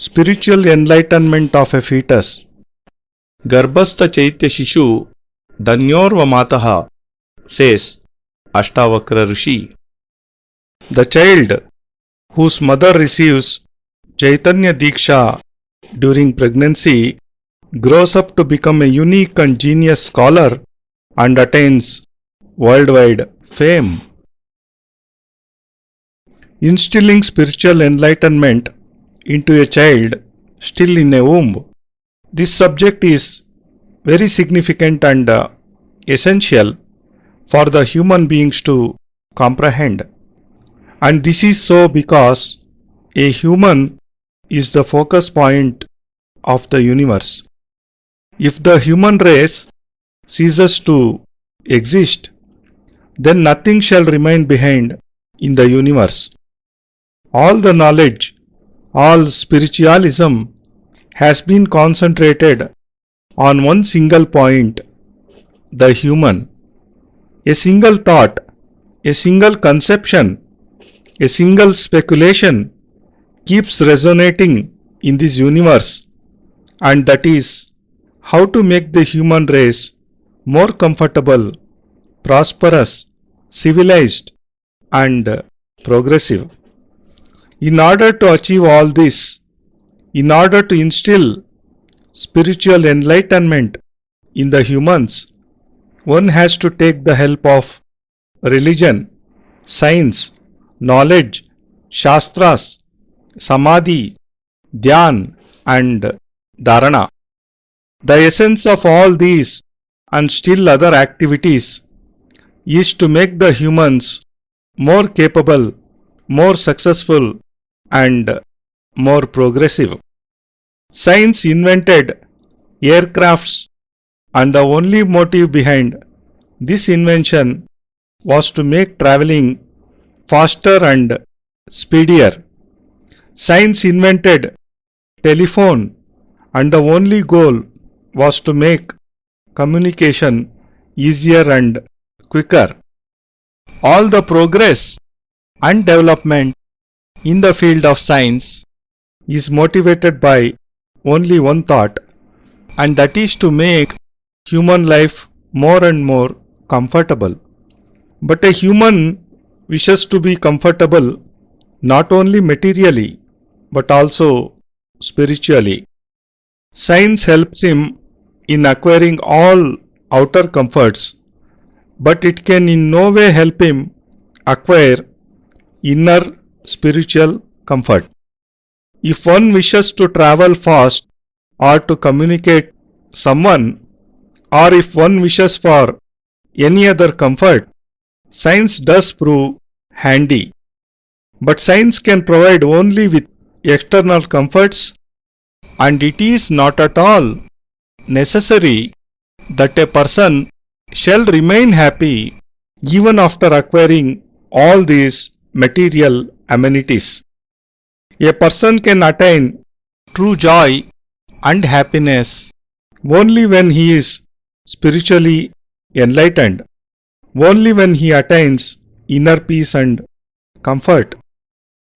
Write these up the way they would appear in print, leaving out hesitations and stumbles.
Spiritual enlightenment of a fetus. Garbasth Chaitya Shishu Dhanyorva Mataha, says Ashtavakra Rishi. The child whose mother receives Chaitanya Deeksha during pregnancy grows up to become a unique and genius scholar and attains worldwide fame. Instilling spiritual enlightenment into a child still in a womb. This subject is very significant and essential for the human beings to comprehend. And this is so because a human is the focus point of the universe. If the human race ceases to exist, then nothing shall remain behind in the universe. All the knowledge, all spiritualism has been concentrated on one single point, the human. A single thought, a single conception, a single speculation keeps resonating in this universe, and that is how to make the human race more comfortable, prosperous, civilized, and progressive. In order to achieve all this, in order to instill spiritual enlightenment in the humans, one has to take the help of religion, science, knowledge, shastras, samadhi, dhyan, and dharana. The essence of all these and still other activities is to make the humans more capable, more successful, and more progressive. Science invented aircrafts, and the only motive behind this invention was to make traveling faster and speedier. Science invented telephone, and the only goal was to make communication easier and quicker. All the progress and development in the field of science is motivated by only one thought, and that is to make human life more and more comfortable. But a human wishes to be comfortable not only materially but also spiritually. Science helps him in acquiring all outer comforts, but it can in no way help him acquire inner spiritual comfort. If one wishes to travel fast or to communicate someone, or if one wishes for any other comfort, science does prove handy. But science can provide only with external comforts, and it is not at all necessary that a person shall remain happy even after acquiring all these material amenities. A person can attain true joy and happiness only when he is spiritually enlightened, only when he attains inner peace and comfort.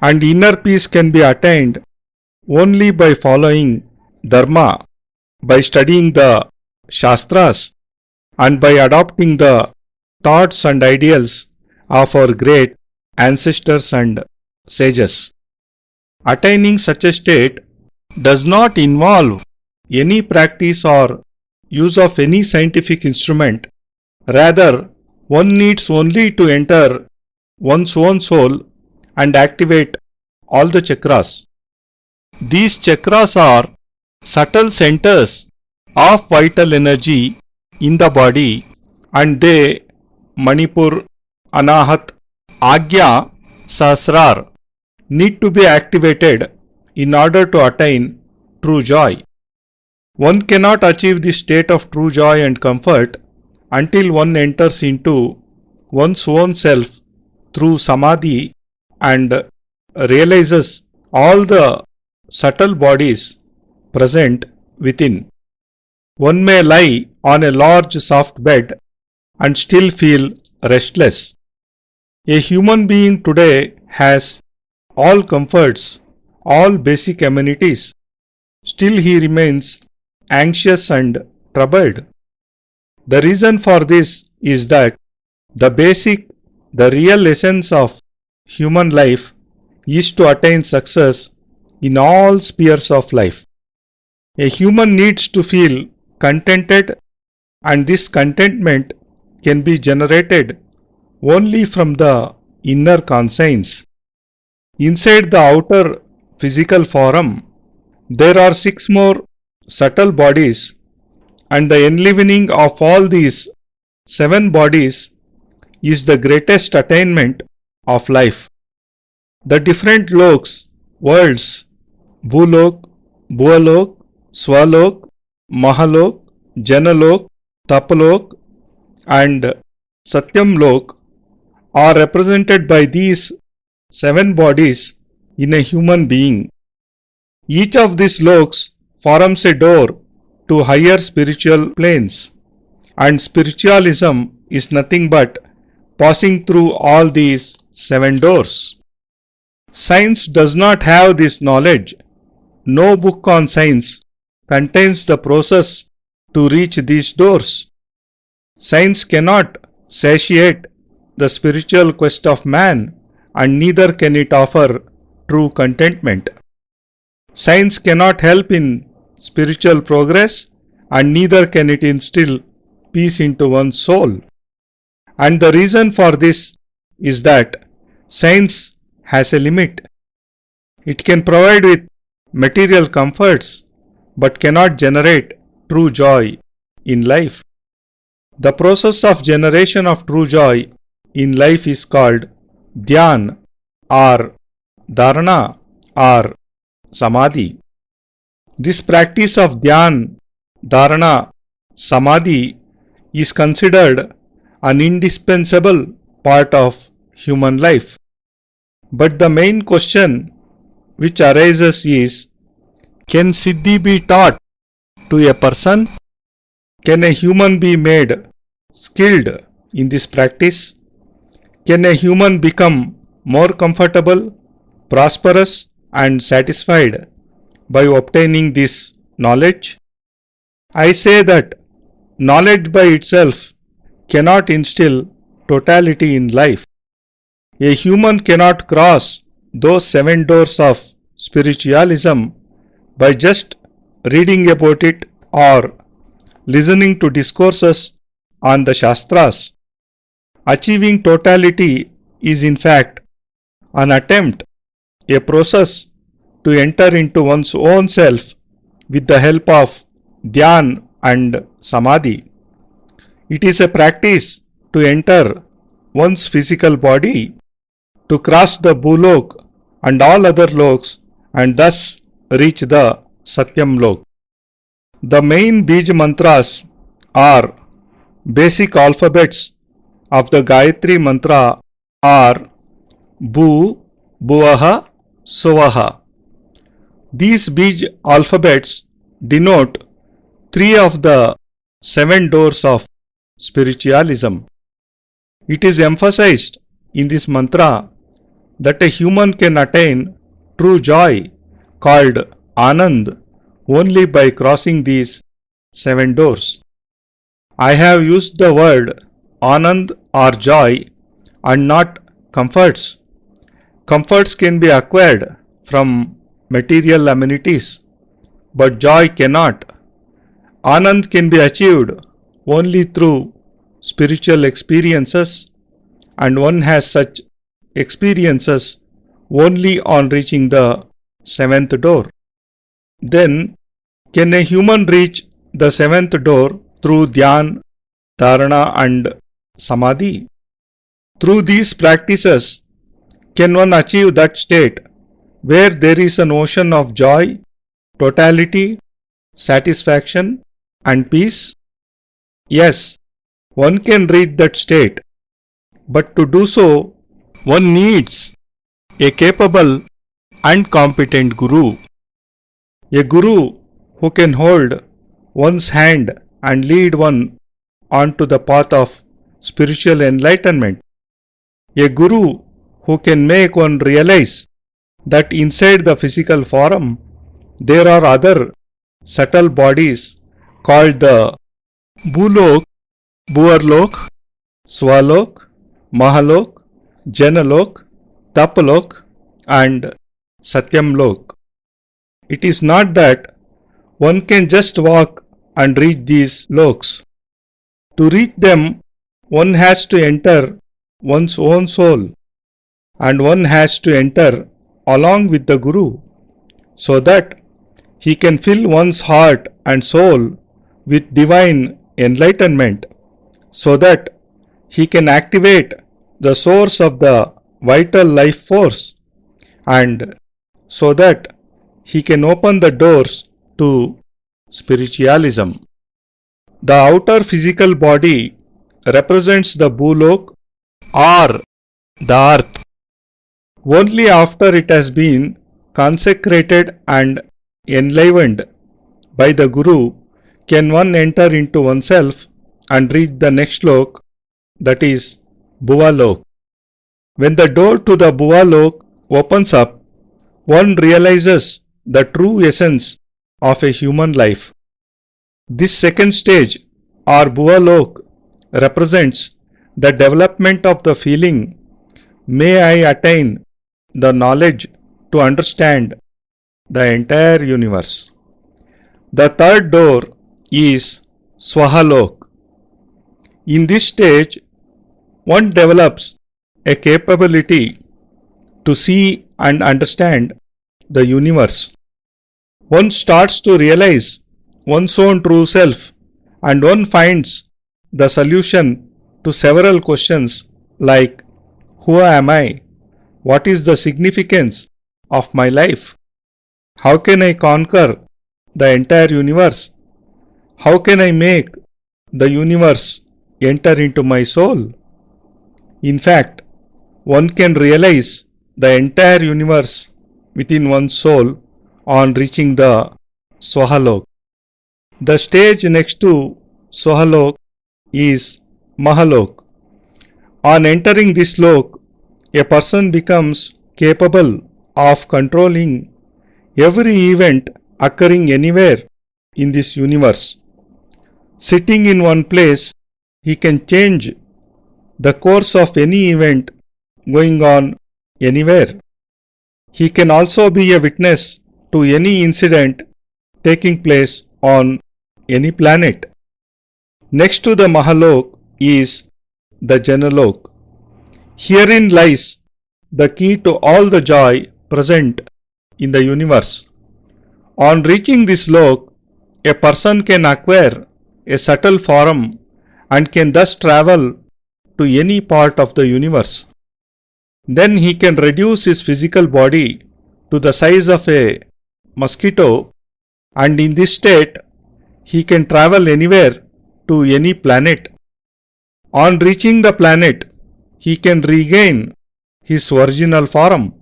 And inner peace can be attained only by following dharma, by studying the shastras, and by adopting the thoughts and ideals of our great ancestors and sages. Attaining such a state does not involve any practice or use of any scientific instrument. Rather, one needs only to enter one's own soul and activate all the chakras. These chakras are subtle centers of vital energy in the body, and they, Manipur, Anahat, Agya, Sahasrar, need to be activated in order to attain true joy. One cannot achieve this state of true joy and comfort until one enters into one's own self through samadhi and realizes all the subtle bodies present within. One may lie on a large soft bed and still feel restless. A human being today has all comforts, all basic amenities, still he remains anxious and troubled. The reason for this is that the real essence of human life is to attain success in all spheres of life. A human needs to feel contented, and this contentment can be generated only from the inner conscience. Inside the outer physical form, there are 6 more subtle bodies, and the enlivening of all these 7 bodies is the greatest attainment of life. The different loks, worlds, Bhulok, Bhualok, Swalok, Mahalok, Janalok, Tapalok and Satyamlok are represented by these 7 bodies in a human being. Each of these loks forms a door to higher spiritual planes, and spiritualism is nothing but passing through all these 7 doors. Science does not have this knowledge. No book on science contains the process to reach these doors. Science cannot satiate the spiritual quest of man, and neither can it offer true contentment. Science cannot help in spiritual progress, and neither can it instill peace into one's soul. And the reason for this is that science has a limit. It can provide with material comforts, but cannot generate true joy in life. The process of generation of true joy in life is called Dhyan or Dharana or Samadhi. This practice of Dhyan, Dharana, Samadhi is considered an indispensable part of human life. But the main question which arises is, can Siddhi be taught to a person? Can a human be made skilled in this practice? Can a human become more comfortable, prosperous and satisfied by obtaining this knowledge? I say that knowledge by itself cannot instill totality in life. A human cannot cross those 7 doors of spiritualism by just reading about it or listening to discourses on the Shastras. Achieving totality is in fact an attempt, a process to enter into one's own self with the help of Dhyan and Samadhi. It is a practice to enter one's physical body, to cross the Bhulok and all other loks and thus reach the Satyam Lok. The main Bij mantras are basic alphabets of the Gayatri mantra are Bhu, Bhuvaha, Suvaha. These Bij alphabets denote 3 of the 7 doors of spiritualism. It is emphasized in this mantra that a human can attain true joy called Anand only by crossing these 7 doors. I have used the word Anand or joy and not comforts. Comforts can be acquired from material amenities, but joy cannot. Anand can be achieved only through spiritual experiences, and one has such experiences only on reaching the 7th door. Then, can a human reach the 7th door through Dhyan, Dharana and Samadhi? Through these practices, can one achieve that state where there is an ocean of joy, totality, satisfaction and peace? Yes, one can reach that state, but to do so, one needs a capable and competent guru. A guru who can hold one's hand and lead one onto the path of spiritual enlightenment. A guru who can make one realize that inside the physical form there are other subtle bodies called the Bhulok, Bhuvarlok, Swalok, Mahalok, Janalok, Tapalok and Satyamlok. It is not that one can just walk and reach these loks. To reach them, one has to enter one's own soul, and one has to enter along with the Guru, so that he can fill one's heart and soul with divine enlightenment, so that he can activate the source of the vital life force, and so that he can open the doors to spiritualism. The outer physical body represents the Bhulok or the earth. Only after it has been consecrated and enlivened by the Guru can one enter into oneself and reach the next lok, that is Bhuvalok. When the door to the Bhuvalok opens up, one realizes the true essence of a human life. This second stage or Bhuvalok represents the development of the feeling, may I attain the knowledge to understand the entire universe. The third door is Swahalok. In this stage, one develops a capability to see and understand the universe. One starts to realize one's own true self, and one finds the solution to several questions like, who am I? What is the significance of my life? How can I conquer the entire universe? How can I make the universe enter into my soul? In fact, one can realize the entire universe within one's soul on reaching the Swahalok. The stage next to Swahalok is Mahalok. On entering this lok, a person becomes capable of controlling every event occurring anywhere in this universe. Sitting in one place, he can change the course of any event going on anywhere. He can also be a witness to any incident taking place on any planet. Next to the Mahalok is the Janalok. Herein lies the key to all the joy present in the universe. On reaching this lok, a person can acquire a subtle form and can thus travel to any part of the universe. Then he can reduce his physical body to the size of a mosquito, and in this state he can travel anywhere to any planet. On reaching the planet, he can regain his original form.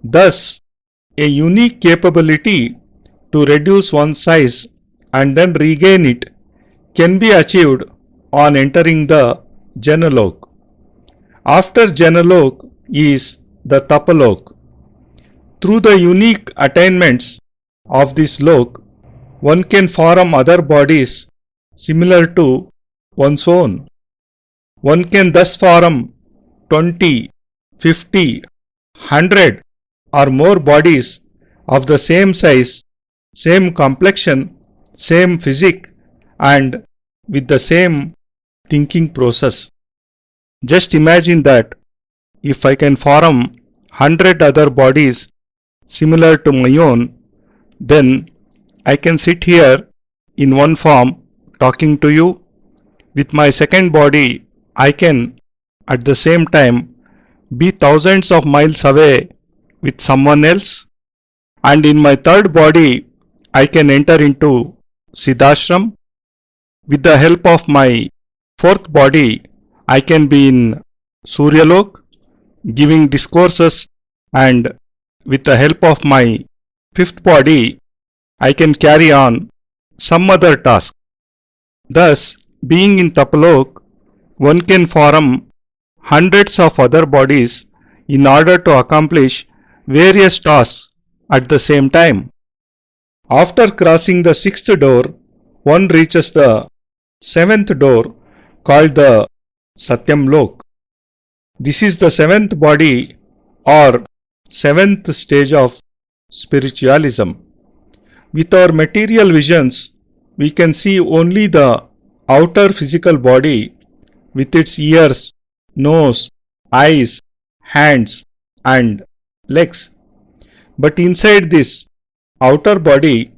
Thus, a unique capability to reduce one's size and then regain it can be achieved on entering the Janalok. After Janalok is the Tapalok. Through the unique attainments of this lok, one can form other bodies similar to one's own. One can thus form 20, 50, 100 or more bodies of the same size, same complexion, same physique and with the same thinking process. Just imagine that if I can form 100 other bodies similar to my own, then I can sit here in one form talking to you. With my second body, I can at the same time be thousands of miles away with someone else, and in my third body, I can enter into Siddhashram. With the help of my fourth body, I can be in Suryalok giving discourses, and with the help of my fifth body, I can carry on some other task. Thus, being in Tapalok, one can form hundreds of other bodies in order to accomplish various tasks at the same time. After crossing the sixth door, one reaches the seventh door called the Satyam Lok. This is the seventh body or seventh stage of spiritualism. With our material visions, we can see only the outer physical body with its ears, nose, eyes, hands and legs. But inside this outer body,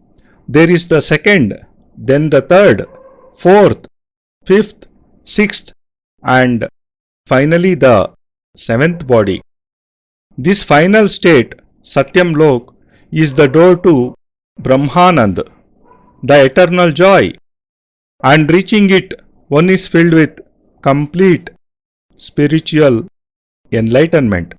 there is the second, then the third, fourth, fifth, sixth and finally the seventh body. This final state, Satyam Lok, is the door to Brahmanand, the eternal joy, and reaching it one is filled with complete spiritual enlightenment.